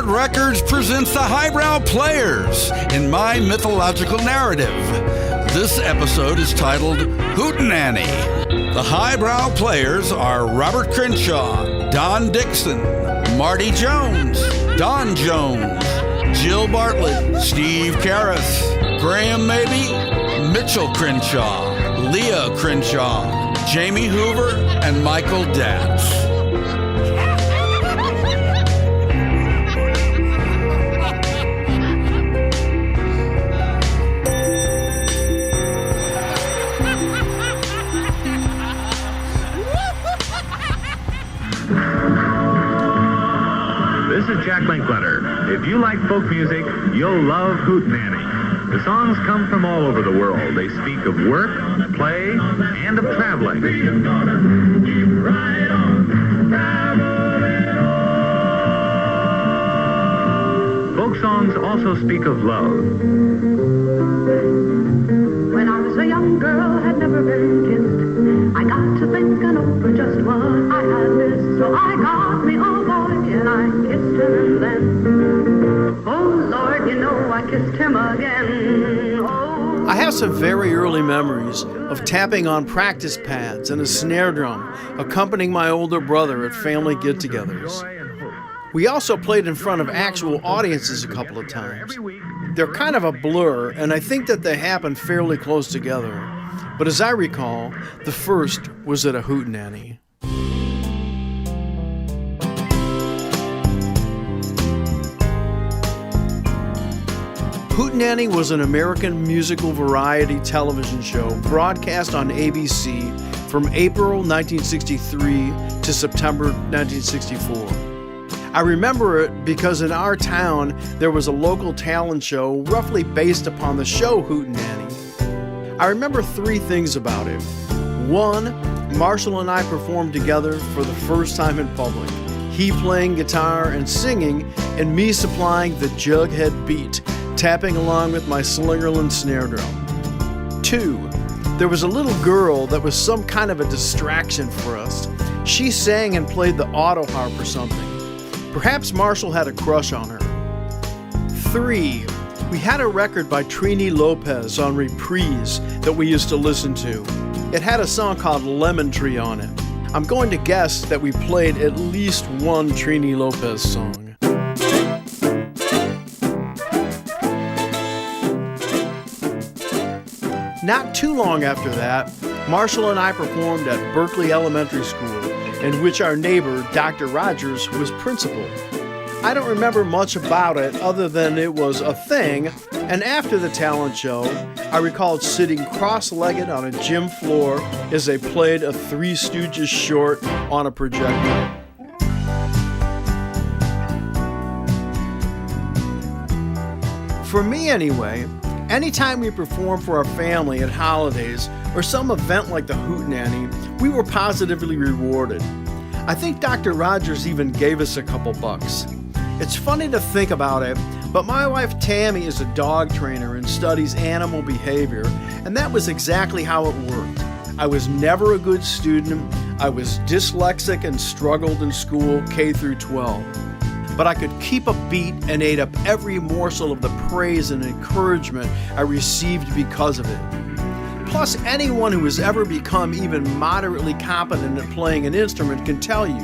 Heart Records presents the Highbrow Players in my mythological narrative. This episode is titled Hootenanny. The Highbrow Players are Robert Crenshaw, Don Dixon, Marty Jones, Don Jones, Jill Bartlett, Steve Karras, Graham Mabey, Mitchell Crenshaw, Leah Crenshaw, Jamie Hoover, and Michael Datz. This is Jack Linkletter. If you like folk music, you'll love Hootenanny. The songs come from all over the world. They speak of work, play, and of traveling. Folk songs also speak of love. When I was a young girl, had never been kissed, I got to thinking over just what I had missed. So I got me a boy and I kissed him and then, oh Lord, you know I kissed him again. Oh. I have some very early memories of tapping on practice pads and a snare drum, accompanying my older brother at family get-togethers. We also played in front of actual audiences a couple of times. They're kind of a blur, and I think that they happened fairly close together. But as I recall, the first was at a Hootenanny. Hootenanny was an American musical variety television show broadcast on ABC from April 1963 to September 1964. I remember it because in our town there was a local talent show roughly based upon the show Hootenanny. I remember three things about it. One, Marshall and I performed together for the first time in public. He playing guitar and singing, and me supplying the Jug-Head beat, tapping along with my Slingerland snare drum. Two, there was a little girl that was some kind of a distraction for us. She sang and played the autoharp or something. Perhaps Marshall had a crush on her. Three, we had a record by Trini Lopez on Reprise that we used to listen to. It had a song called Lemon Tree on it. I'm going to guess that we played at least one Trini Lopez song. Not too long after that, Marshall and I performed at Berkley Elementary School, in which our neighbor, Dr. Rogers, was principal. I don't remember much about it other than it was a thing, and after the talent show, I recalled sitting cross-legged on a gym floor as they played a Three Stooges short on a projector. For me anyway, anytime we performed for our family at holidays or some event like the Hootenanny, we were positively rewarded. I think Dr. Rogers even gave us a couple bucks. It's funny to think about it, but my wife Tammy is a dog trainer and studies animal behavior, and that was exactly how it worked. I was never a good student. I was dyslexic and struggled in school K through 12. But I could keep a beat and ate up every morsel of the praise and encouragement I received because of it. Plus, anyone who has ever become even moderately competent at playing an instrument can tell you,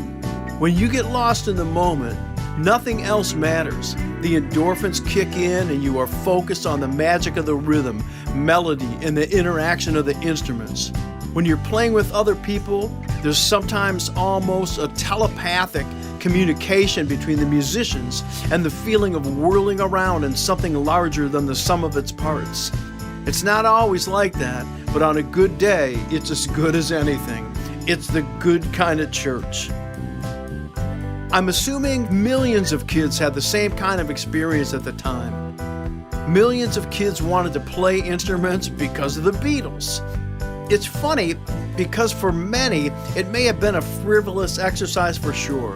when you get lost in the moment, nothing else matters. The endorphins kick in and you are focused on the magic of the rhythm, melody, and the interaction of the instruments. When you're playing with other people, there's sometimes almost a telepathic communication between the musicians and the feeling of whirling around in something larger than the sum of its parts. It's not always like that, but on a good day, it's as good as anything. It's the good kind of church. I'm assuming millions of kids had the same kind of experience at the time. Millions of kids wanted to play instruments because of the Beatles. It's funny because for many, it may have been a frivolous exercise for sure.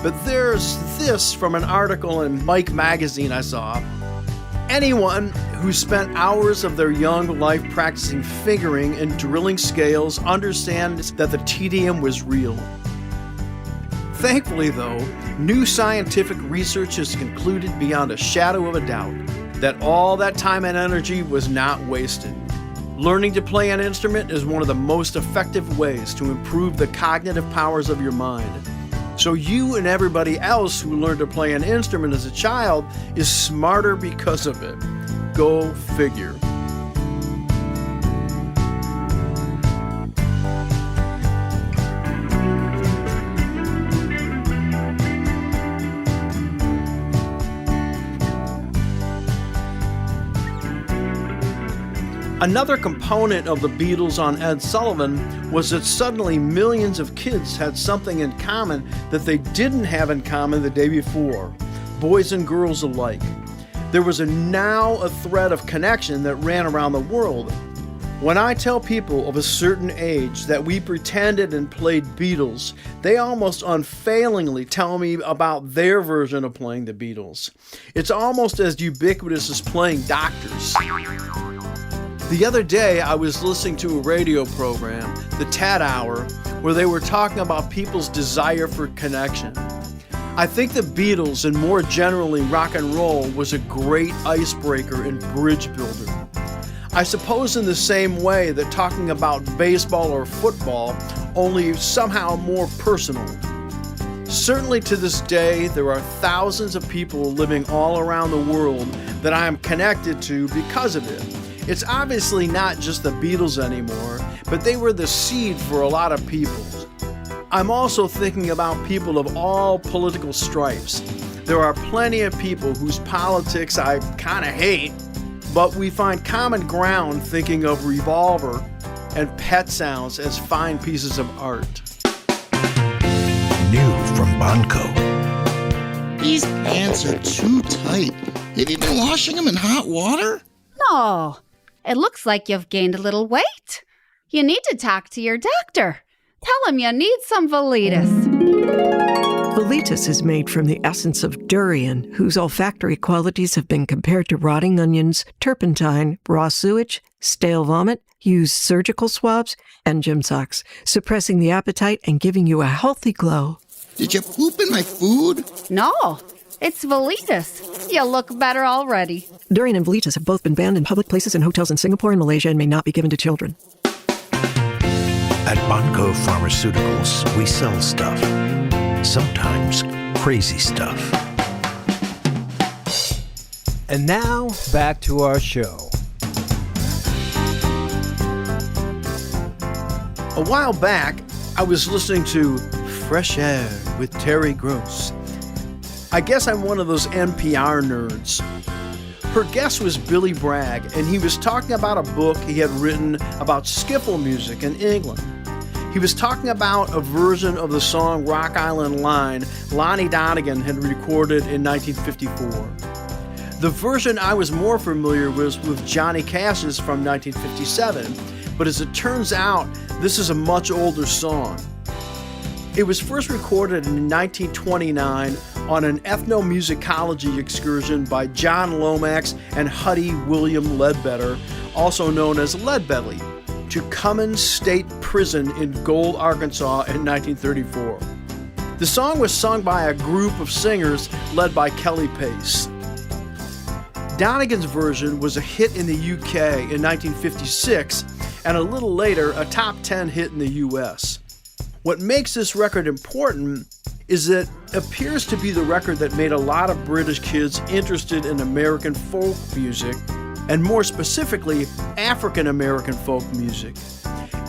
But there's this from an article in Mike magazine I saw. Anyone who spent hours of their young life practicing fingering and drilling scales understands that the tedium was real. Thankfully, though, new scientific research has concluded beyond a shadow of a doubt that all that time and energy was not wasted. Learning to play an instrument is one of the most effective ways to improve the cognitive powers of your mind. So you and everybody else who learned to play an instrument as a child is smarter because of it. Go figure. Another component of the Beatles on Ed Sullivan was that suddenly millions of kids had something in common that they didn't have in common the day before, boys and girls alike. There was now a thread of connection that ran around the world. When I tell people of a certain age that we pretended and played Beatles, they almost unfailingly tell me about their version of playing the Beatles. It's almost as ubiquitous as playing Doctors. The other day, I was listening to a radio program, the Ted Hour, where they were talking about people's desire for connection. I think the Beatles, and more generally rock and roll, was a great icebreaker and bridge builder. I suppose in the same way that talking about baseball or football, only somehow more personal. Certainly to this day, there are thousands of people living all around the world that I am connected to because of it. It's obviously not just the Beatles anymore, but they were the seed for a lot of people. I'm also thinking about people of all political stripes. There are plenty of people whose politics I kind of hate, but we find common ground thinking of Revolver and Pet Sounds as fine pieces of art. New from Bonco. These pants are too tight. Have you been washing them in hot water? No. It looks like you've gained a little weight. You need to talk to your doctor. Tell him you need some Velitas. Velitas is made from the essence of durian, whose olfactory qualities have been compared to rotting onions, turpentine, raw sewage, stale vomit, used surgical swabs, and gym socks, suppressing the appetite and giving you a healthy glow. Did you poop in my food? No, it's Velitas. You look better already. Durian and Velitas have both been banned in public places and hotels in Singapore and Malaysia and may not be given to children. At Bonco Pharmaceuticals, we sell stuff. Sometimes crazy stuff. And now, back to our show. A while back, I was listening to Fresh Air with Terry Gross. I guess I'm one of those NPR nerds. Her guest was Billy Bragg, and he was talking about a book he had written about skiffle music in England. He was talking about a version of the song Rock Island Line Lonnie Donegan had recorded in 1954. The version I was more familiar with Johnny Cash's from 1957, but as it turns out, this is a much older song. It was first recorded in 1929 on an ethnomusicology excursion by John Lomax and Huddy William Ledbetter, also known as Leadbelly, to Cummins State Prison in Gold, Arkansas in 1934. The song was sung by a group of singers led by Kelly Pace. Donegan's version was a hit in the UK in 1956, and a little later, a top 10 hit in the US. What makes this record important is that it appears to be the record that made a lot of British kids interested in American folk music, and more specifically, African American folk music.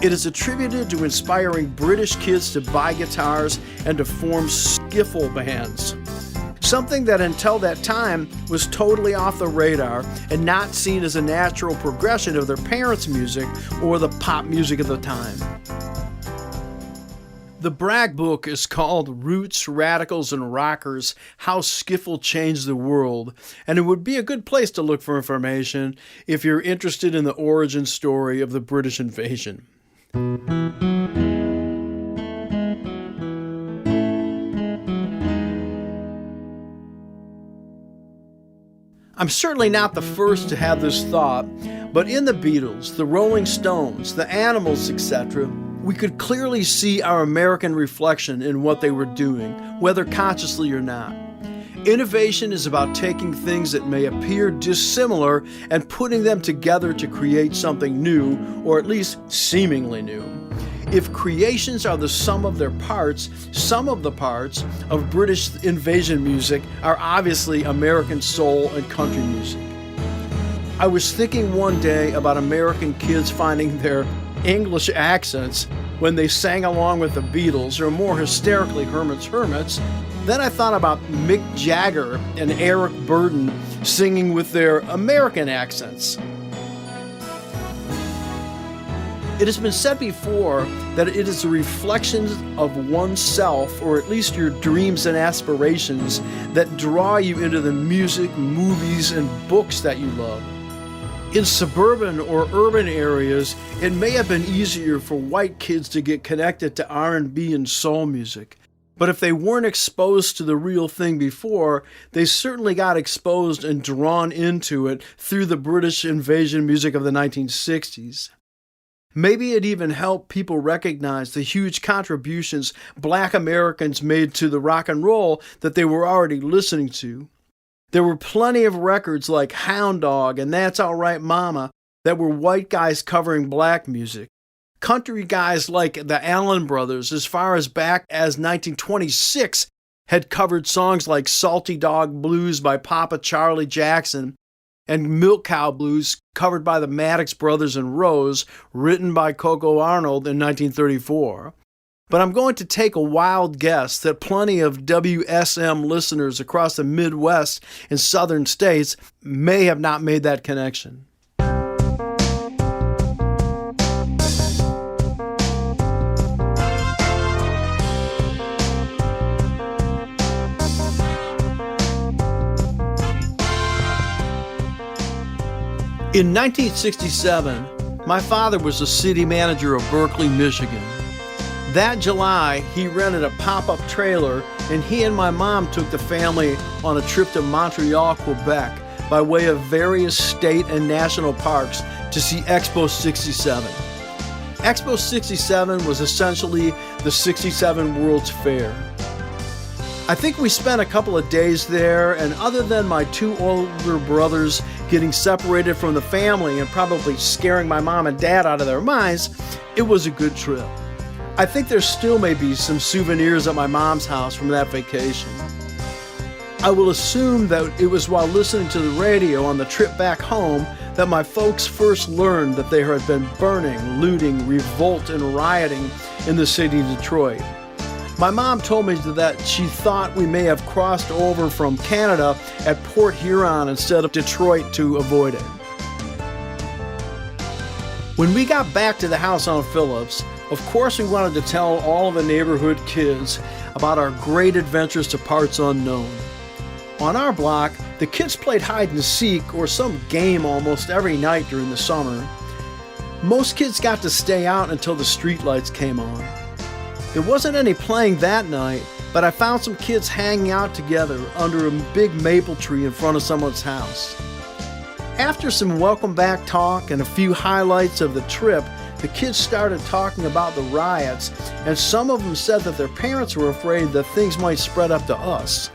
It is attributed to inspiring British kids to buy guitars and to form skiffle bands. Something that until that time was totally off the radar and not seen as a natural progression of their parents' music or the pop music of the time. The Bragg book is called Roots, Radicals, and Rockers, How Skiffle Changed the World, and it would be a good place to look for information if you're interested in the origin story of the British invasion. I'm certainly not the first to have this thought, but in the Beatles, the Rolling Stones, the Animals, etc., We could clearly see our American reflection in what they were doing, whether consciously or not. Innovation is about taking things that may appear dissimilar and putting them together to create something new, or at least seemingly new. If creations are the sum of their parts, some of the parts of British invasion music are obviously American soul and country music. I was thinking one day about American kids finding their English accents when they sang along with the Beatles, or more hysterically Herman's Hermits. Then I thought about Mick Jagger and Eric Burdon singing with their American accents. It has been said before that it is the reflections of oneself, or at least your dreams and aspirations, that draw you into the music, movies, and books that you love. In suburban or urban areas, it may have been easier for white kids to get connected to R&B and soul music. But if they weren't exposed to the real thing before, they certainly got exposed and drawn into it through the British invasion music of the 1960s. Maybe it even helped people recognize the huge contributions Black Americans made to the rock and roll that they were already listening to. There were plenty of records like Hound Dog and That's All Right Mama that were white guys covering black music. Country guys like the Allen Brothers, as far as back as 1926, had covered songs like Salty Dog Blues by Papa Charlie Jackson and Milk Cow Blues covered by the Maddox Brothers and Rose, written by Coco Arnold in 1934. But I'm going to take a wild guess that plenty of WSM listeners across the Midwest and Southern states may have not made that connection. In 1967, my father was the city manager of Berkley, Michigan. That July, he rented a pop-up trailer, and he and my mom took the family on a trip to Montreal, Quebec, by way of various state and national parks to see Expo 67. Expo 67 was essentially the 67 World's Fair. I think we spent a couple of days there, and other than my two older brothers getting separated from the family and probably scaring my mom and dad out of their minds, it was a good trip. I think there still may be some souvenirs at my mom's house from that vacation. I will assume that it was while listening to the radio on the trip back home that my folks first learned that there had been burning, looting, revolt, and rioting in the city of Detroit. My mom told me that she thought we may have crossed over from Canada at Port Huron instead of Detroit to avoid it. When we got back to the house on Phillips, of course we wanted to tell all of the neighborhood kids about our great adventures to parts unknown. On our block, the kids played hide and seek or some game almost every night during the summer. Most kids got to stay out until the streetlights came on. There wasn't any playing that night, but I found some kids hanging out together under a big maple tree in front of someone's house. After some welcome back talk and a few highlights of the trip, the kids started talking about the riots, and some of them said that their parents were afraid that things might spread up to us.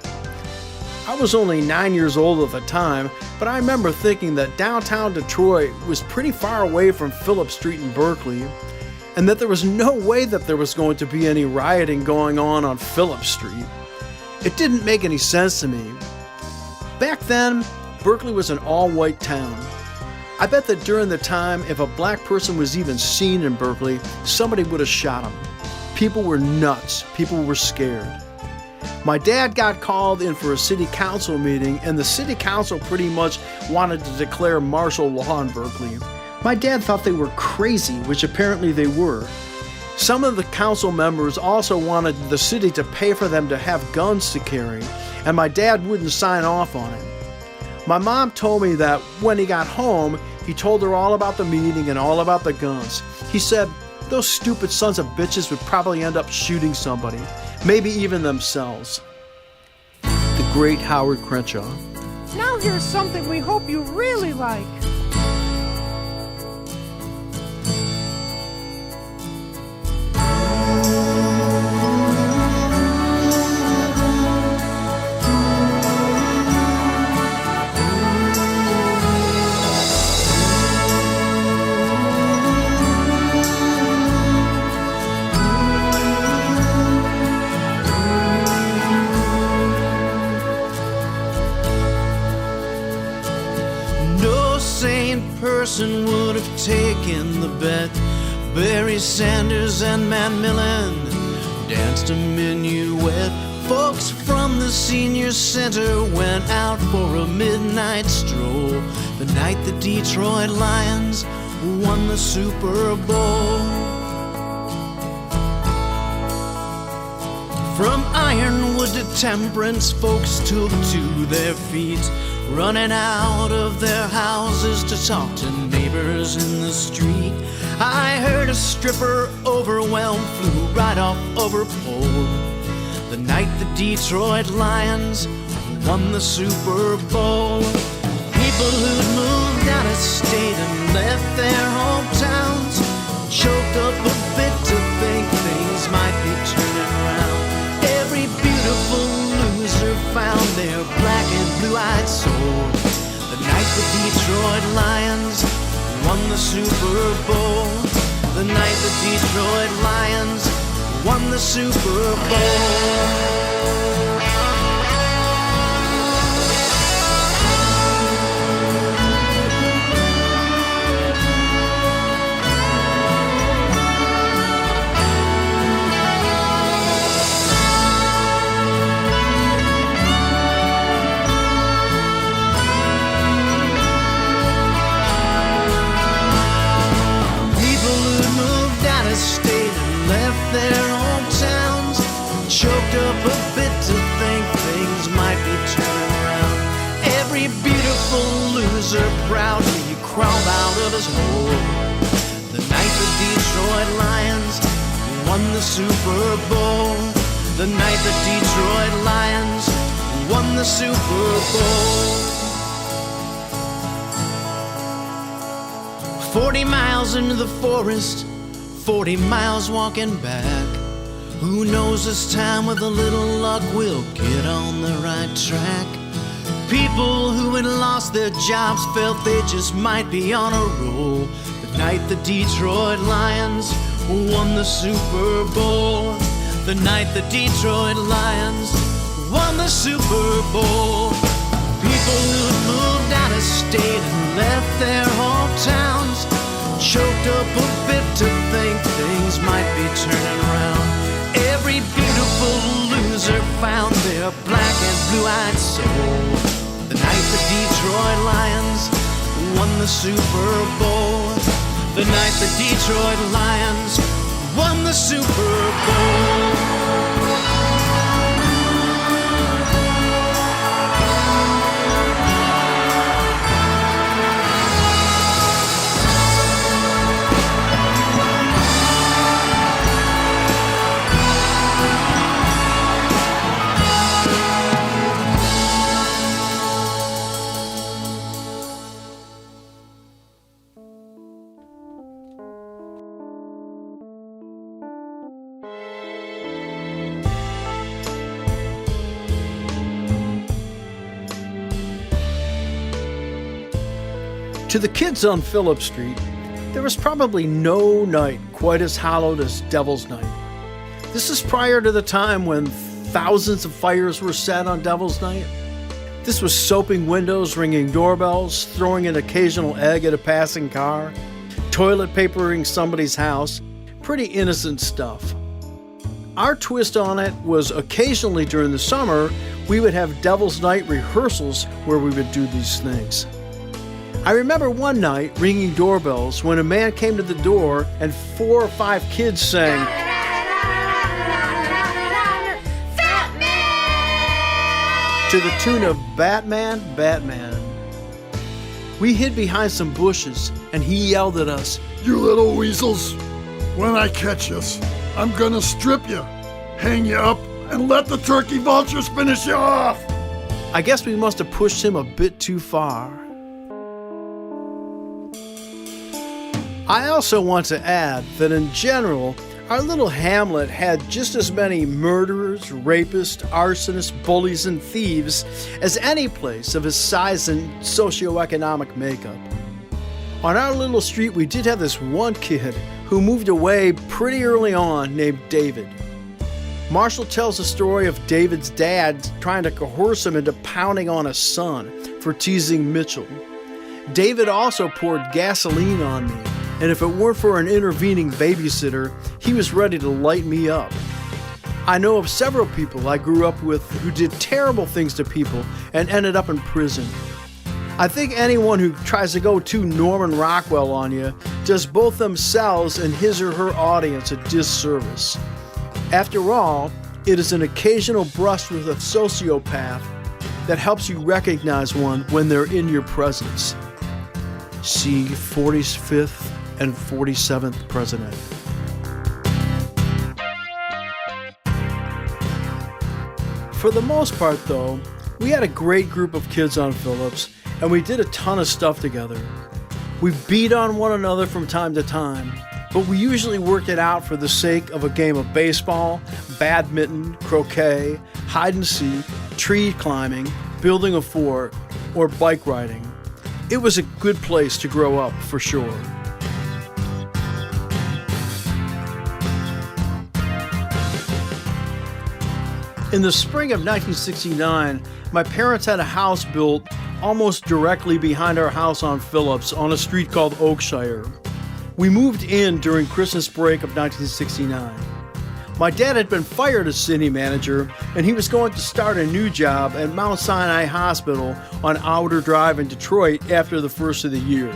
I was only 9 years old at the time, but I remember thinking that downtown Detroit was pretty far away from Phillip Street in Berkley, and that there was no way that there was going to be any rioting going on Phillip Street. It didn't make any sense to me. Back then, Berkley was an all-white town. I bet that during the time, if a black person was even seen in Berkley, somebody would have shot him. People were nuts. People were scared. My dad got called in for a city council meeting, and the city council pretty much wanted to declare martial law in Berkley. My dad thought they were crazy, which apparently they were. Some of the council members also wanted the city to pay for them to have guns to carry, and my dad wouldn't sign off on it. My mom told me that when he got home, he told her all about the meeting and all about the guns. He said, those stupid sons of bitches would probably end up shooting somebody, maybe even themselves. The great Howard Crenshaw. Now here's something we hope you really like. Morrison would have taken the bet. Barry Sanders and Matt Millen danced a minuet. Folks from the senior center went out for a midnight stroll the night the Detroit Lions won the Super Bowl. From Ironwood to Temperance, folks took to their feet, running out of their houses to talk to neighbors in the street. I heard a stripper overwhelmed flew right off over pole the night the Detroit Lions won the Super Bowl. People who'd moved out of state and left their hometowns choked up a bit to think things might be turning around. Every beautiful loser found their black and blue-eyed soul the night the Detroit Lions won the Super Bowl. The night the Detroit Lions won the Super Bowl. Their hometowns choked up a bit to think things might be turning around. Every beautiful loser proudly crawled out of his hole the night the Detroit Lions won the Super Bowl. The night the Detroit Lions won the Super Bowl. 40 miles into the forest, 40 miles walking back. Who knows, this time with a little luck we'll get on the right track. People who had lost their jobs felt they just might be on a roll the night the Detroit Lions won the Super Bowl. The night the Detroit Lions won the Super Bowl. People who had moved out of state and left their hometowns choked up a bit to think things might be turning around. Every beautiful loser found their black and blue-eyed soul the night the Detroit Lions won the Super Bowl. The night the Detroit Lions won the Super Bowl. To the kids on Phillip Street, there was probably no night quite as hallowed as Devil's Night. This is prior to the time when thousands of fires were set on Devil's Night. This was soaping windows, ringing doorbells, throwing an occasional egg at a passing car, toilet papering somebody's house. Pretty innocent stuff. Our twist on it was occasionally during the summer, we would have Devil's Night rehearsals where we would do these things. I remember one night ringing doorbells when a man came to the door and 4 or 5 kids sang, to the tune of Batman, Batman. We hid behind some bushes and he yelled at us, "You little weasels, when I catch us, I'm gonna strip you, hang you up, and let the turkey vultures finish you off." I guess we must have pushed him a bit too far. I also want to add that in general, our little hamlet had just as many murderers, rapists, arsonists, bullies, and thieves as any place of his size and socioeconomic makeup. On our little street, we did have this one kid who moved away pretty early on named David. Marshall tells the story of David's dad trying to coerce him into pounding on his son for teasing Mitchell. David also poured gasoline on me, and if it weren't for an intervening babysitter, he was ready to light me up. I know of several people I grew up with who did terrible things to people and ended up in prison. I think anyone who tries to go too Norman Rockwell on you does both themselves and his or her audience a disservice. After all, it is an occasional brush with a sociopath that helps you recognize one when they're in your presence. See 45th and 47th President. For the most part, though, we had a great group of kids on Phillips, and we did a ton of stuff together. We beat on one another from time to time, but we usually worked it out for the sake of a game of baseball, badminton, croquet, hide and seek, tree climbing, building a fort, or bike riding. It was a good place to grow up, for sure. In the spring of 1969, my parents had a house built almost directly behind our house on Phillips on a street called Oakshire. We moved in during Christmas break of 1969. My dad had been fired as city manager, and he was going to start a new job at Mount Sinai Hospital on Outer Drive in Detroit after the first of the year.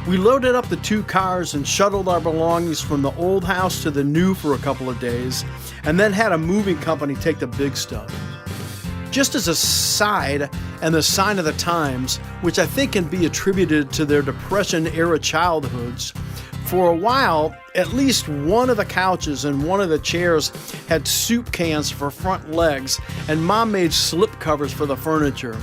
We loaded up the 2 cars and shuttled our belongings from the old house to the new for a couple of days, and then had a moving company take the big stuff. Just as a side, and the sign of the times, which I think can be attributed to their Depression-era childhoods, for a while, at least one of the couches and one of the chairs had soup cans for front legs, and Mom made slip covers for the furniture.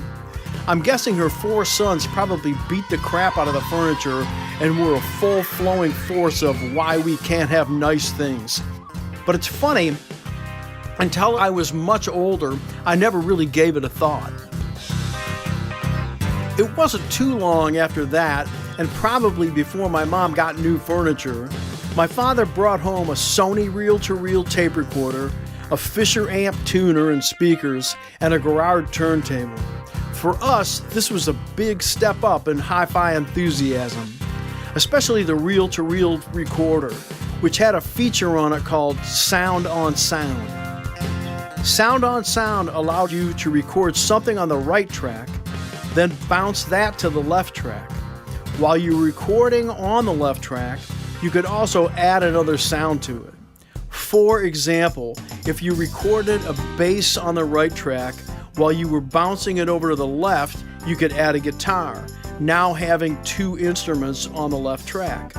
I'm guessing her 4 sons probably beat the crap out of the furniture and were a full flowing force of why we can't have nice things. But it's funny, until I was much older, I never really gave it a thought. It wasn't too long after that, and probably before my mom got new furniture, my father brought home a Sony reel-to-reel tape recorder, a Fisher amp tuner and speakers, and a Garrard turntable. For us, this was a big step up in hi-fi enthusiasm, especially the reel-to-reel recorder, which had a feature on it called Sound on Sound. Sound on Sound allowed you to record something on the right track, then bounce that to the left track. While you were recording on the left track, you could also add another sound to it. For example, if you recorded a bass on the right track, while you were bouncing it over to the left, you could add a guitar, now having 2 instruments on the left track.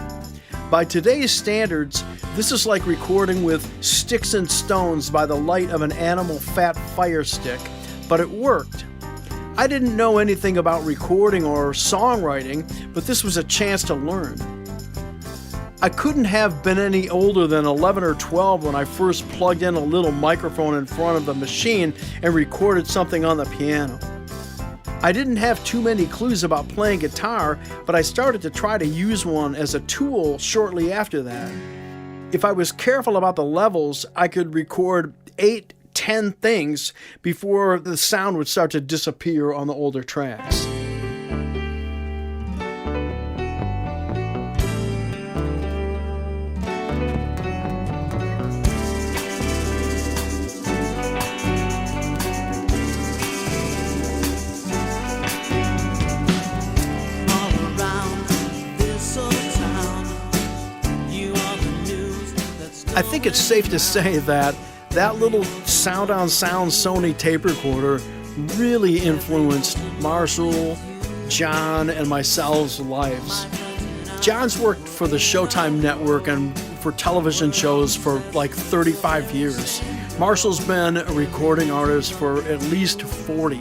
By today's standards, this is like recording with sticks and stones by the light of an animal fat fire stick, but it worked. I didn't know anything about recording or songwriting, but this was a chance to learn. I couldn't have been any older than 11 or 12 when I first plugged in a little microphone in front of the machine and recorded something on the piano. I didn't have too many clues about playing guitar, but I started to try to use one as a tool shortly after that. If I was careful about the levels, I could record 8-10 things before the sound would start to disappear on the older tracks. I think it's safe to say that little Sound on Sound Sony tape recorder really influenced Marshall, John, and myself's lives. John's worked for the Showtime network and for television shows for like 35 years. Marshall's been a recording artist for at least 40.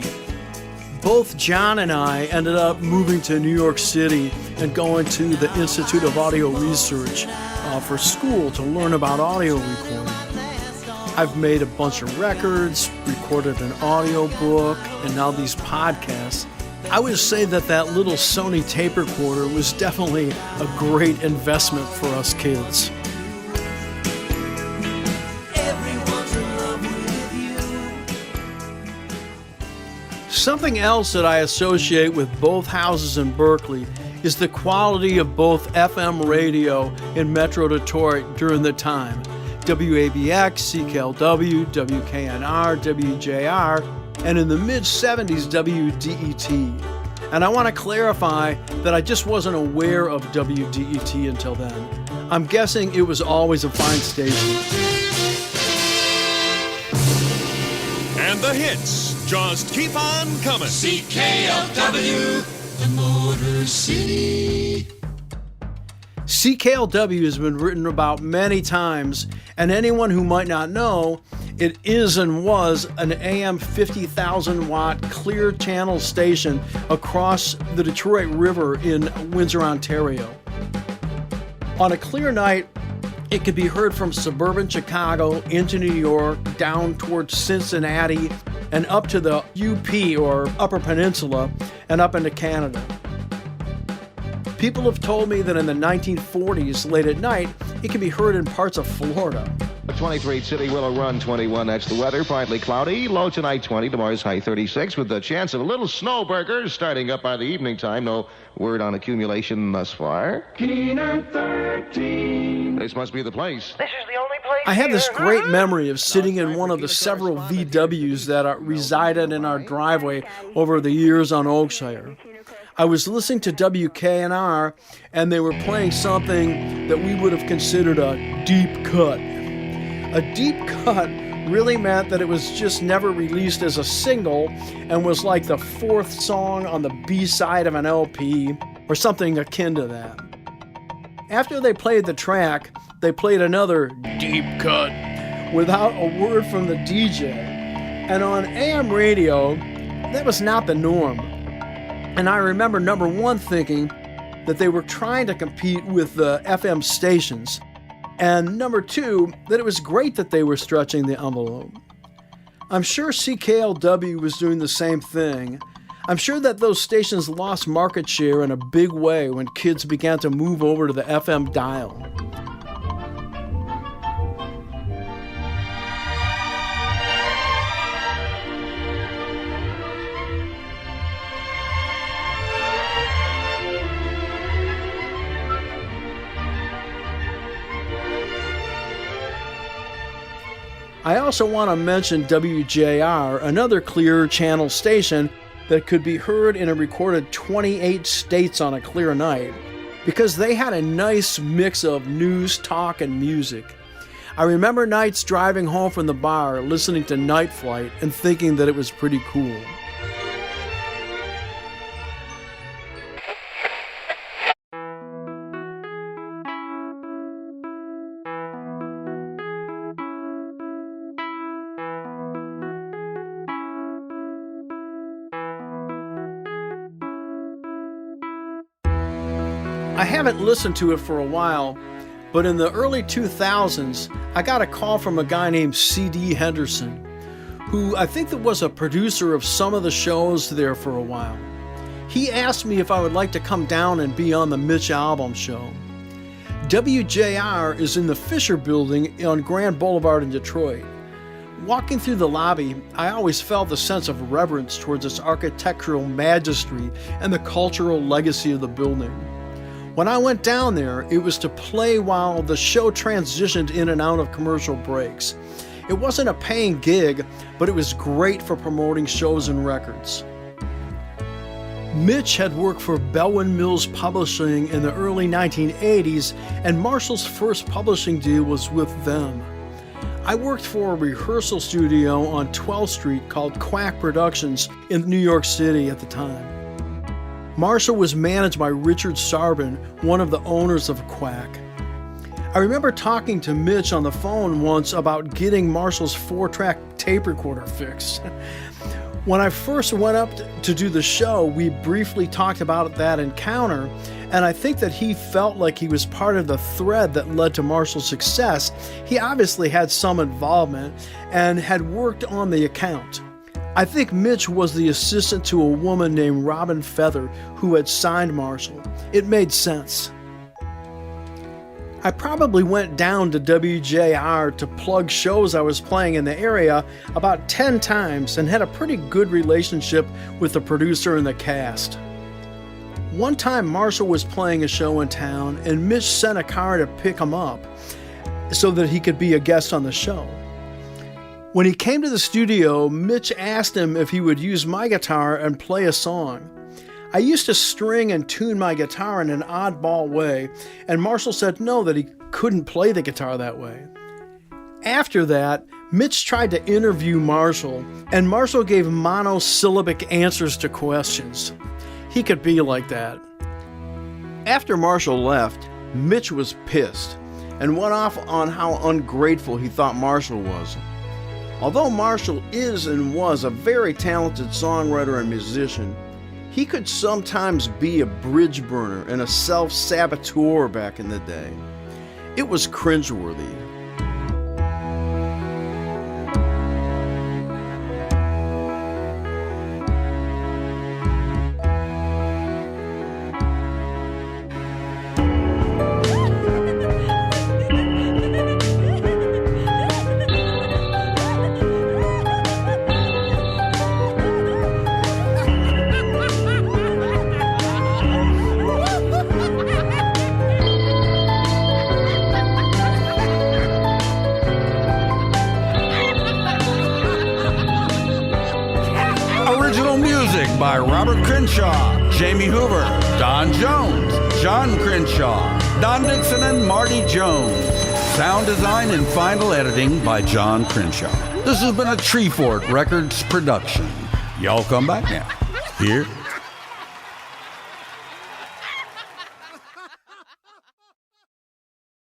Both John and I ended up moving to New York City and going to the Institute of Audio Research for school to learn about audio recording. I've made a bunch of records, recorded an audio book, and now these podcasts. I would say that little Sony tape recorder was definitely a great investment for us kids. Something else that I associate with both houses in Berkeley is the quality of both FM radio in Metro Detroit during the time. WABX, CKLW, WKNR, WJR, and in the mid-70s, WDET. And I want to clarify that I just wasn't aware of WDET until then. I'm guessing it was always a fine station. And the hits just keep on coming. CKLW, the Motor City. CKLW has been written about many times, and anyone who might not know, it is and was an AM 50,000 watt clear channel station across the Detroit River in Windsor, Ontario. On a clear night, it could be heard from suburban Chicago into New York, down towards Cincinnati, and up to the UP or Upper Peninsula, and up into Canada. People have told me that in the 1940s, late at night, it can be heard in parts of Florida. 23 City Willow Run 21, that's the weather. Partly cloudy, low tonight 20, tomorrow's high 36, with the chance of a little snow burgers starting up by the evening time. No word on accumulation thus far. Keener 13. This must be the place. This is the only place. I have this great memory of sitting in one of the several VWs that resided in our driveway over the years on Oakshire. I was listening to WKNR, and they were playing something that we would have considered a deep cut. A deep cut really meant that it was just never released as a single and was like the fourth song on the B-side of an LP or something akin to that. After they played the track, they played another deep cut without a word from the DJ. And on AM radio, that was not the norm. And I remember, number one, thinking that they were trying to compete with the FM stations. And number two, that it was great that they were stretching the envelope. I'm sure CKLW was doing the same thing. I'm sure that those stations lost market share in a big way when kids began to move over to the FM dial. I also want to mention WJR, another clear channel station that could be heard in a recorded 28 states on a clear night, because they had a nice mix of news, talk, and music. I remember nights driving home from the bar, listening to Night Flight, and thinking that it was pretty cool. I haven't listened to it for a while, but in the early 2000s, I got a call from a guy named C.D. Henderson, who I think that was a producer of some of the shows there for a while. He asked me if I would like to come down and be on the Mitch Album Show. WJR is in the Fisher Building on Grand Boulevard in Detroit. Walking through the lobby, I always felt a sense of reverence towards its architectural majesty and the cultural legacy of the building. When I went down there, it was to play while the show transitioned in and out of commercial breaks. It wasn't a paying gig, but it was great for promoting shows and records. Mitch had worked for Bellwin Mills Publishing in the early 1980s, and Marshall's first publishing deal was with them. I worked for a rehearsal studio on 12th Street called Quack Productions in New York City at the time. Marshall was managed by Richard Sarbin, one of the owners of Quack. I remember talking to Mitch on the phone once about getting Marshall's 4-track tape recorder fixed. When I first went up to do the show, we briefly talked about that encounter, and I think that he felt like he was part of the thread that led to Marshall's success. He obviously had some involvement and had worked on the account. I think Mitch was the assistant to a woman named Robin Feather who had signed Marshall. It made sense. I probably went down to WJR to plug shows I was playing in the area about 10 times and had a pretty good relationship with the producer and the cast. One time Marshall was playing a show in town and Mitch sent a car to pick him up so that he could be a guest on the show. When he came to the studio, Mitch asked him if he would use my guitar and play a song. I used to string and tune my guitar in an oddball way, and Marshall said no, that he couldn't play the guitar that way. After that, Mitch tried to interview Marshall, and Marshall gave monosyllabic answers to questions. He could be like that. After Marshall left, Mitch was pissed and went off on how ungrateful he thought Marshall was. Although Marshall is and was a very talented songwriter and musician, he could sometimes be a bridge burner and a self-saboteur back in the day. It was cringeworthy. By Robert Crenshaw, Jamie Hoover, Don Jones, John Crenshaw, Don Dixon, and Marty Jones. Sound design and final editing by John Crenshaw. This has been a Treefort Records production. Y'all come back now. Here